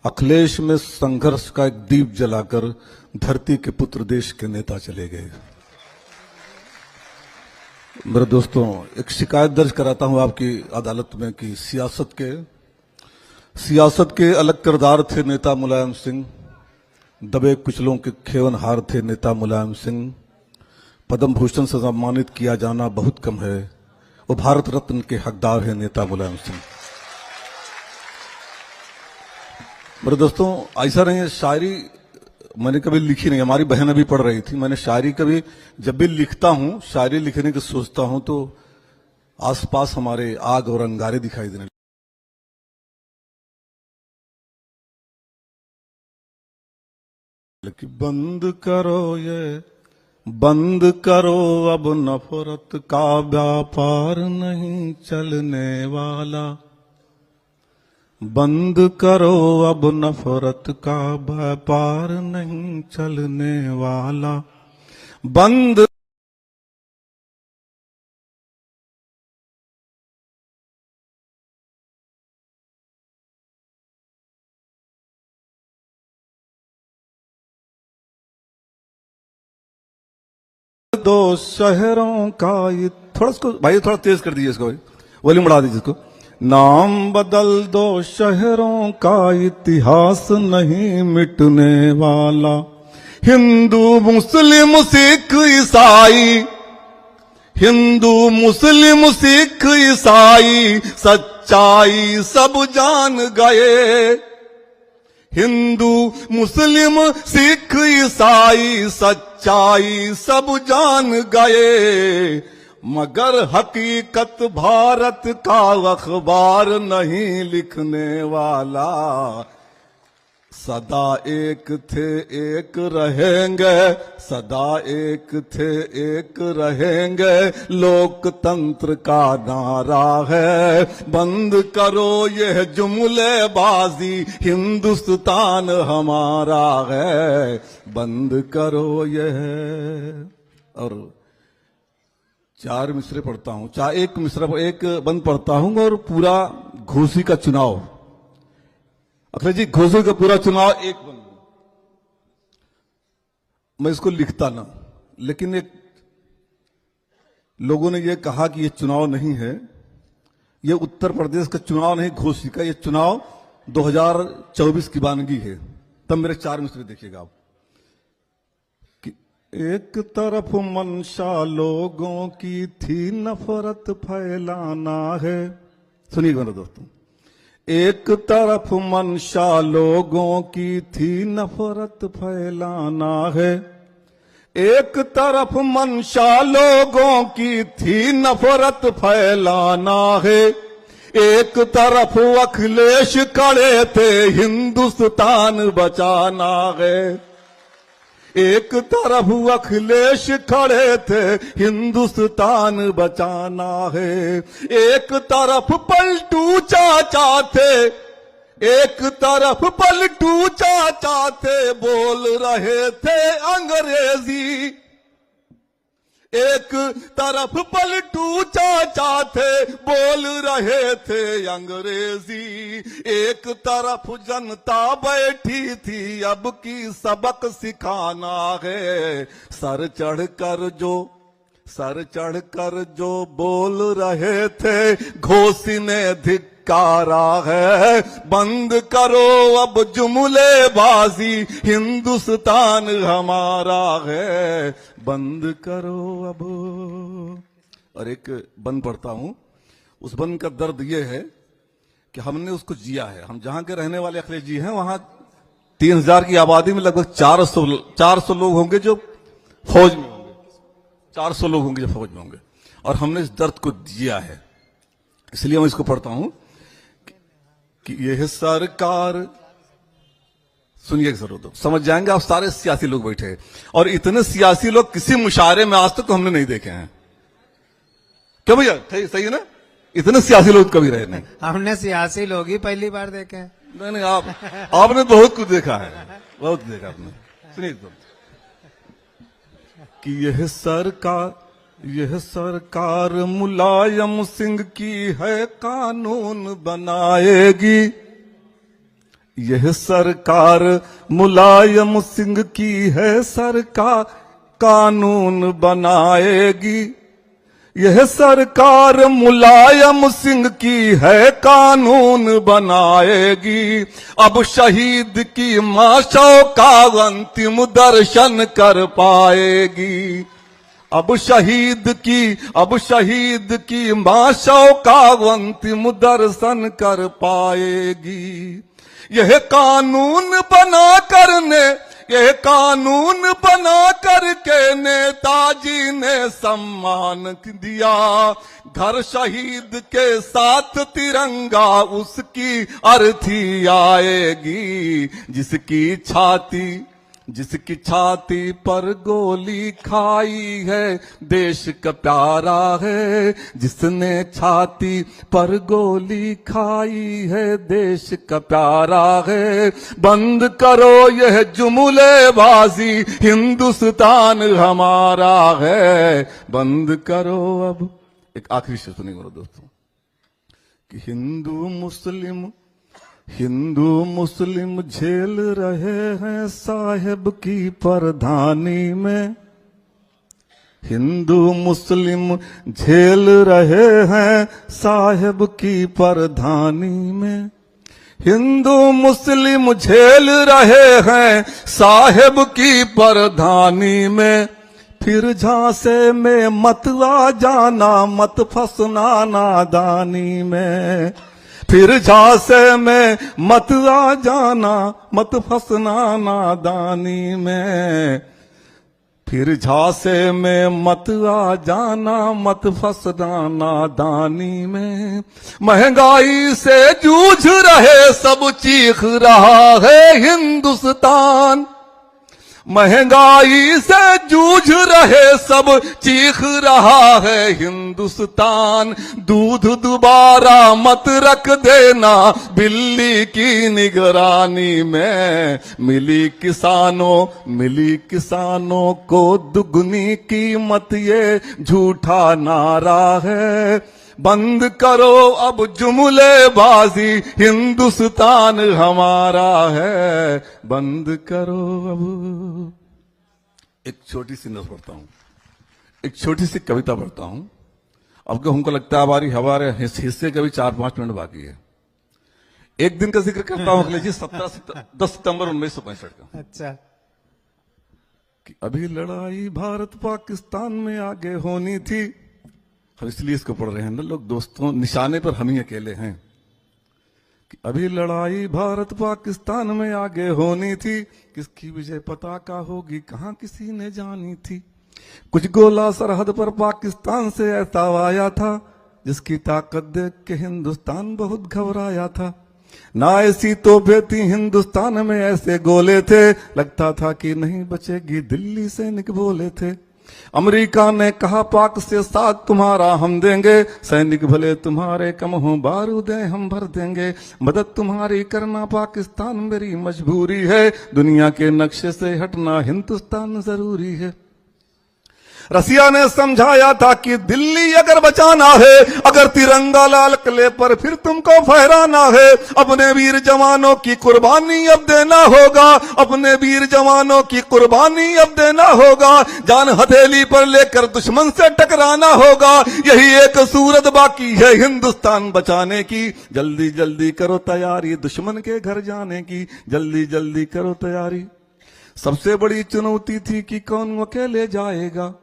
अखिलेश में संघर्ष का एक दीप जलाकर धरती के पुत्र देश के नेता चले गए। मेरे दोस्तों, एक शिकायत दर्ज कराता हूं आपकी अदालत में कि सियासत के अलग किरदार थे नेता मुलायम सिंह, दबे कुचलों के खेवनहार थे नेता मुलायम सिंह। पद्म भूषण से सम्मानित किया जाना बहुत कम है, वो भारत रत्न के हकदार है नेता मुलायम सिंह। मेरे दोस्तों, ऐसा नहीं है, शायरी मैंने कभी लिखी नहीं, हमारी बहन अभी पढ़ रही थी। मैंने शायरी कभी जब भी लिखता हूं, शायरी लिखने की सोचता हूं तो आसपास हमारे आग और अंगारे दिखाई देने लगे। बंद करो अब नफरत का व्यापार नहीं चलने वाला। बंद करो अब नफरत का व्यापार नहीं चलने वाला। बंद दो शहरों का ये थोड़ा इसको भाई थोड़ा तेज कर दीजिए, इसको भाई वॉल्यूम बढ़ा दीजिए इसको। नाम बदल दो शहरों का इतिहास नहीं मिटने वाला। हिंदू मुस्लिम सिख ईसाई, हिंदू मुस्लिम सिख ईसाई सच्चाई सब जान गए। हिंदू मुस्लिम सिख ईसाई सच्चाई सब जान गए, मगर हकीकत भारत का अखबार नहीं लिखने वाला। सदा एक थे एक रहेंगे, सदा एक थे एक रहेंगे, लोकतंत्र का नारा है। बंद करो यह जुमलेबाजी, हिंदुस्तान हमारा है। बंद करो यह। और चार मिसरे पढ़ता हूं, एक बंद पढ़ता हूं और पूरा घोसी का चुनाव, अखिलेश जी घोसी का पूरा चुनाव एक बंद। मैं इसको लिखता ना, लेकिन एक लोगों ने यह कहा कि यह चुनाव नहीं है, यह उत्तर प्रदेश का चुनाव नहीं, घोसी का, यह चुनाव 2024 की वानगी है। तब मेरे चार मिसरे देखिएगा आप। एक तरफ मंशा लोगों की थी नफरत फैलाना है। सुनिए मेरे दोस्तों, एक तरफ मंशा लोगों की थी नफरत फैलाना है। एक तरफ मंशा लोगों की थी नफरत फैलाना है। एक तरफ अखिलेश खड़े थे हिंदुस्तान बचाना है। एक तरफ अखिलेश खड़े थे हिंदुस्तान बचाना है। एक तरफ पलटू चाचा थे, एक तरफ पलटू चाचा थे, बोल रहे थे अंग्रेजी। एक तरफ पलटू चाचा थे, बोल रहे थे अंग्रेजी। एक तरफ जनता बैठी थी, अब की सबक सिखाना है। सर चढ़कर जो बोल रहे थे, घोसी ने धिक्कारा है। बंद करो अब जुमलेबाजी, हिंदुस्तान हमारा है। बंद करो अब। और एक बंद पढ़ता हूं, उस बंद का दर्द यह है कि हमने उसको जिया है। हम जहां के रहने वाले अखिलेश जी हैं, वहां 3000 की आबादी में लगभग 400 लोग होंगे जो फौज में होंगे, 400 लोग होंगे जो फौज में होंगे। और हमने इस दर्द को जिया है, इसलिए मैं इसको पढ़ता हूं कि यह सरकार, सुनिए जरूर, समझ जाएंगे आप। सारे सियासी लोग बैठे हैं और इतने सियासी लोग किसी मुशायरे में आज तक तो हमने नहीं देखे हैं। क्यों भैया, सही है ना? इतने सियासी लोग कभी रहे नहीं। हमने सियासी लोग ही पहली बार देखे हैं। नहीं, आपने बहुत कुछ देखा है, बहुत देखा आपने। सुनिए तो कि यह सरकार मुलायम सिंह की है, कानून बनाएगी। यह सरकार मुलायम सिंह की है, सरकार कानून बनाएगी। यह सरकार मुलायम सिंह की है, कानून बनाएगी। अब शहीद की माशों का अंतिम दर्शन कर पाएगी। अब शहीद की माशों का अंतिम दर्शन कर पाएगी। यह कानून बना करके नेताजी ने सम्मान दिया। घर शहीद के साथ तिरंगा उसकी अर्थी आएगी। जिसकी छाती पर गोली खाई है, देश का प्यारा है। जिसने छाती पर गोली खाई है, देश का प्यारा है। बंद करो यह जुमलेबाजी, हिंदुस्तान हमारा है। बंद करो अब। एक आखिरी शेर सुनिए दोस्तों कि हिंदू मुस्लिम झेल रहे हैं साहेब की प्रधानी में। हिंदू मुस्लिम झेल रहे हैं साहेब की प्रधानी में। हिंदू मुस्लिम झेल रहे हैं साहेब की प्रधानी में। फिर झांसे में मत आ जाना, मत फंसना नादानी में। फिर झांसे में मत आ जाना, मत फंसना नादानी में। फिर झांसे में मत आ जाना, मत फंसना नादानी में। महंगाई से जूझ रहे सब, चीख रहा है हिंदुस्तान। महंगाई से जूझ रहे सब, चीख रहा है हिंदुस्तान। दूध दोबारा मत रख देना बिल्ली की निगरानी में। मिली किसानों को दुगनी कीमत, ये झूठा नारा है। बंद करो अब जुमलेबाजी, हिंदुस्तान हमारा है। बंद करो अब। एक छोटी सी नज़र पढ़ता हूं, एक छोटी सी कविता पढ़ता हूं। अब हमको लगता है हमारे हिस्से के भी 4-5 मिनट बाकी है। एक दिन का जिक्र करता हूं, अगले जी 10 सितंबर 1965 का। अच्छा। कि अभी लड़ाई भारत पाकिस्तान में आगे होनी थी। हम इसलिए इसको पढ़ रहे हैं ना लोग दोस्तों, निशाने पर हम ही अकेले हैं। कि अभी लड़ाई भारत पाकिस्तान में आगे होनी थी। किसकी विजय पताका होगी कहां किसी ने जानी थी। कुछ गोला सरहद पर पाकिस्तान से ऐसा आया था, जिसकी ताकत देख के हिंदुस्तान बहुत घबराया था। ना ऐसी तोपें थी हिंदुस्तान में, ऐसे गोले थे, लगता था कि नहीं बचेगी दिल्ली सैनिक बोले थे। अमेरिका ने कहा पाक से साथ तुम्हारा हम देंगे, सैनिक भले तुम्हारे कम हो बारूदें हम भर देंगे। मदद तुम्हारी करना पाकिस्तान मेरी मजबूरी है, दुनिया के नक्शे से हटना हिंदुस्तान जरूरी है। रसिया ने समझाया था कि दिल्ली अगर बचाना है, अगर तिरंगा लाल किले पर फिर तुमको फहराना है, अपने वीर जवानों की कुर्बानी अब देना होगा। अपने वीर जवानों की कुर्बानी अब देना होगा। जान हथेली पर लेकर दुश्मन से टकराना होगा। यही एक सूरत बाकी है हिंदुस्तान बचाने की। जल्दी जल्दी करो तैयारी दुश्मन के घर जाने की। जल्दी जल्दी करो तैयारी। सबसे बड़ी चुनौती थी कि कौन अकेले जाएगा।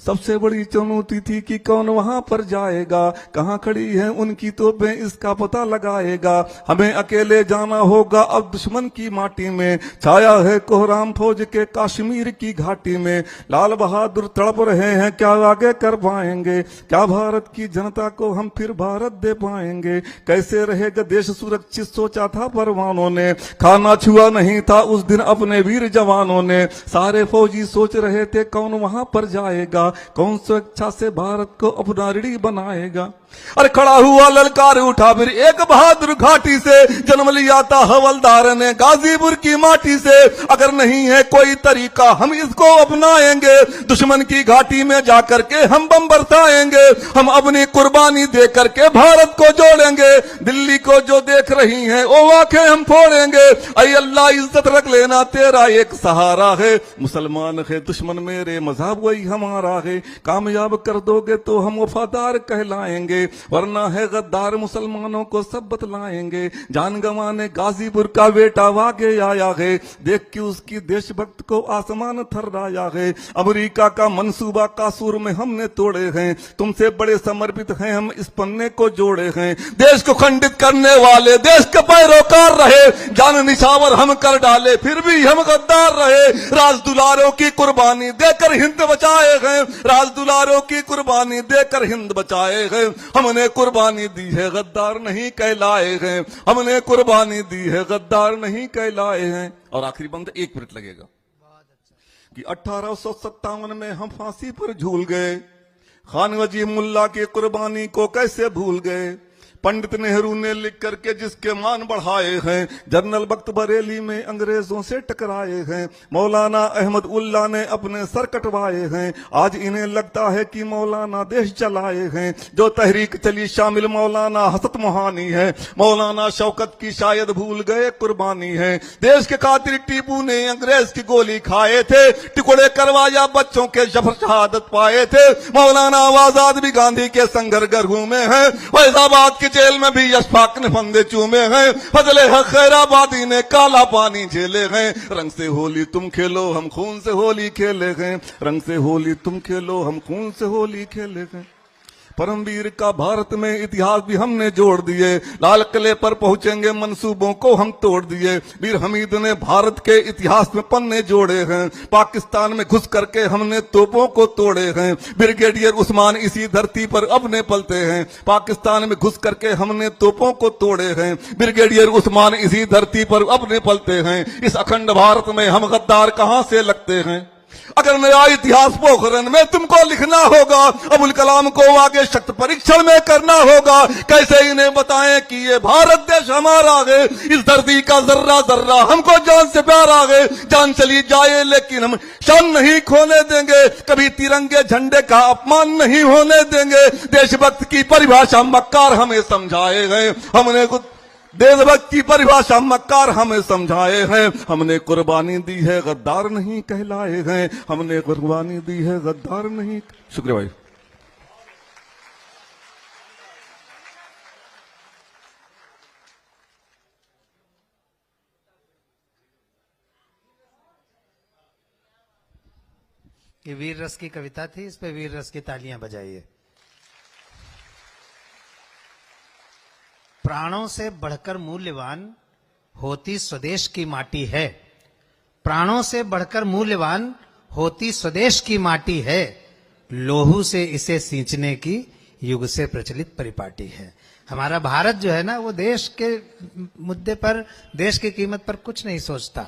सबसे बड़ी चुनौती थी कि कौन वहां पर जाएगा। कहां खड़ी है उनकी तोपें इसका पता लगाएगा। हमें अकेले जाना होगा अब दुश्मन की माटी में। छाया है कोहराम फौज के कश्मीर की घाटी में। लाल बहादुर तड़प रहे हैं क्या आगे कर पाएंगे। क्या भारत की जनता को हम फिर भारत दे पाएंगे। कैसे रहेगा देश सुरक्षित सोचा था परवानों ने। खाना छुआ नहीं था उस दिन अपने वीर जवानों ने। सारे फौजी सोच रहे थे कौन वहां पर जाएगा। कौन स्वेच्छा से भारत को अपना ऋणी बनाएगा। अरे खड़ा हुआ ललकार उठा फिर एक बहादुर घाटी से, जन्म लिया था हवलदार ने गाजीपुर की माटी से। अगर नहीं है कोई तरीका हम इसको अपनाएंगे, दुश्मन की घाटी में जाकर के हम बम बरसाएंगे। हम अपनी कुर्बानी दे करके भारत को जोड़ेंगे, दिल्ली को जो देख रही हैं वो आंखें हम फोड़ेंगे। अय अल्लाह इज्जत रख लेना तेरा एक सहारा है, मुसलमान है दुश्मन मेरे मजहब वही हमारा है। कामयाब कर दोगे तो हम वफादार कहलाएंगे, वरना है गद्दार मुसलमानों को सब बतलाएंगे। जान गंवाने गाजीपुर का बेटा आगे आया है, देख के उसकी देशभक्त को आसमान थर्राया है। अमेरिका का मंसूबा कासूर में हमने तोड़े हैं, तुमसे बड़े समर्पित हैं हम इस पन्ने को जोड़े हैं। देश को खंडित करने वाले देश के पैरोकार रहे, जान निछावर हम कर डाले फिर भी हम गद्दार रहे। राजदुलारों की कुर्बानी देकर हिंद बचाए हैं, राजदुलारों की कुर्बानी देकर हिंद बचाए हैं। हमने कुर्बानी दी है गद्दार नहीं कहलाए हैं, हमने कुर्बानी दी है गद्दार नहीं कहलाए हैं। और आखिरी बंद 1 मिनट लगेगा कि 1857 में हम फांसी पर झूल गए, खान वजीर मुल्ला की कुर्बानी को कैसे भूल गए। पंडित नेहरू ने लिख करके जिसके मान बढ़ाए हैं, जनरल बख्त बरेली में अंग्रेजों से टकराए हैं। मौलाना अहमद उल्ला ने अपने सर कटवाए हैं, आज इन्हें लगता है कि मौलाना देश चलाए हैं। जो तहरीक चली शामिल मौलाना हसत मोहानी है, मौलाना शौकत की शायद भूल गए कुर्बानी है। देश के खातिर टीपू ने अंग्रेज की गोली खाए थे, टुकड़े करवाया बच्चों के जफर शहादत पाए थे। मौलाना आजाद भी गांधी के संघर्ष गढ़ में है, फैजाबाद की जेल में भी अशफाक ने फंदे चूमे हैं। फजले हक खैराबादी ने काला पानी झेले हैं। रंग से होली तुम खेलो हम खून से होली खेले हैं, रंग से होली तुम खेलो हम खून से होली खेले हैं। परमवीर का भारत में इतिहास भी हमने जोड़ दिए, लाल किले पर पहुंचेंगे मंसूबों को हम तोड़ दिए। वीर हमीद ने भारत के इतिहास में पन्ने जोड़े हैं, पाकिस्तान में घुस करके हमने तोपों को तोड़े हैं। ब्रिगेडियर उस्मान इसी धरती पर अपने पलते हैं, पाकिस्तान में घुस करके हमने तोपों को तोड़े हैं। ब्रिगेडियर उस्मान इसी धरती पर अपने पलते हैं, इस अखंड भारत में हम गद्दार कहां से लगते हैं। अगर नया इतिहास पोखरन में तुमको लिखना होगा, अबुल कलाम को आगे शक्त परीक्षण में करना होगा। कैसे इन्हें बताएं कि ये भारत देश हमारा है, इस धरती का जर्रा जर्रा हमको जान से प्यारा है। जान चली जाए लेकिन हम शान नहीं खोने देंगे, कभी तिरंगे झंडे का अपमान नहीं होने देंगे। देशभक्त की परिभाषा मक्कार हमें समझाए हैं, हमने देशभक्त की परिभाषा मक्कार हमें समझाए हैं। हमने कुर्बानी दी है गद्दार नहीं कहलाए हैं, हमने कुर्बानी दी है गद्दार नहीं। शुक्रिया भाई। ये वीर रस की कविता थी, इस पे वीर रस की तालियां बजाइए। प्राणों से बढ़कर मूल्यवान होती स्वदेश की माटी है, प्राणों से बढ़कर मूल्यवान होती स्वदेश की माटी है। लोहू से इसे सींचने की युग से प्रचलित परिपाटी है। हमारा भारत जो है ना, वो देश के मुद्दे पर, देश की कीमत पर कुछ नहीं सोचता।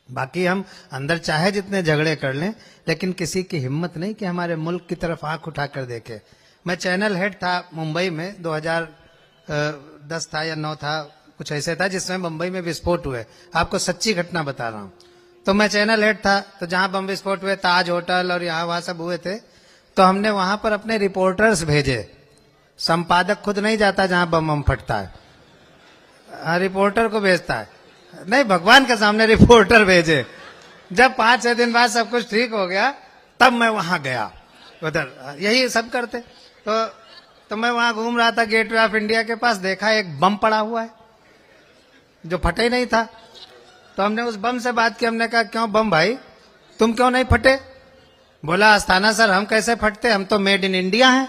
बाकी हम अंदर चाहे जितने झगड़े कर लें, लेकिन किसी की हिम्मत नहीं कि हमारे मुल्क की तरफ आंख उठाकर देखे। मैं चैनल हेड था मुंबई में, 2010 था या 9 था, कुछ ऐसे था, जिसमें मुंबई में विस्फोट हुए। आपको सच्ची घटना बता रहा हूं। तो मैं चैनल हेड था, तो जहां बम विस्फोट हुए, ताज होटल और यहाँ वहां सब हुए थे, तो हमने वहां पर अपने रिपोर्टर्स भेजे। संपादक खुद नहीं जाता जहां बम फटता है, रिपोर्टर को भेजता है। नहीं, भगवान के सामने रिपोर्टर भेजे। जब 5-6 दिन बाद सब कुछ ठीक हो गया, तब मैं वहां गया उधर। यही सब करते। तो मैं वहां घूम रहा था गेटवे ऑफ इंडिया के पास, देखा एक बम पड़ा हुआ है जो फटे ही नहीं था। तो हमने उस बम से बात की, हमने कहा क्यों बम भाई, तुम क्यों नहीं फटे? बोला अस्थाना सर हम कैसे फटते, हम तो मेड इन इंडिया हैं।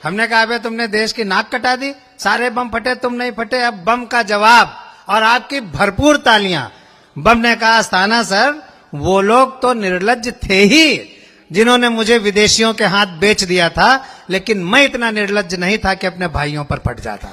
हमने कहा अबे तुमने देश की नाक कटा दी, सारे बम फटे तुम नहीं फटे। अब बम का जवाब और आपकी भरपूर तालियां। बम ने कहा अस्थाना सर वो लोग तो निर्लज्ज थे ही जिन्होंने मुझे विदेशियों के हाथ बेच दिया था, लेकिन मैं इतना निर्लज्ज नहीं था कि अपने भाइयों पर फट जाता।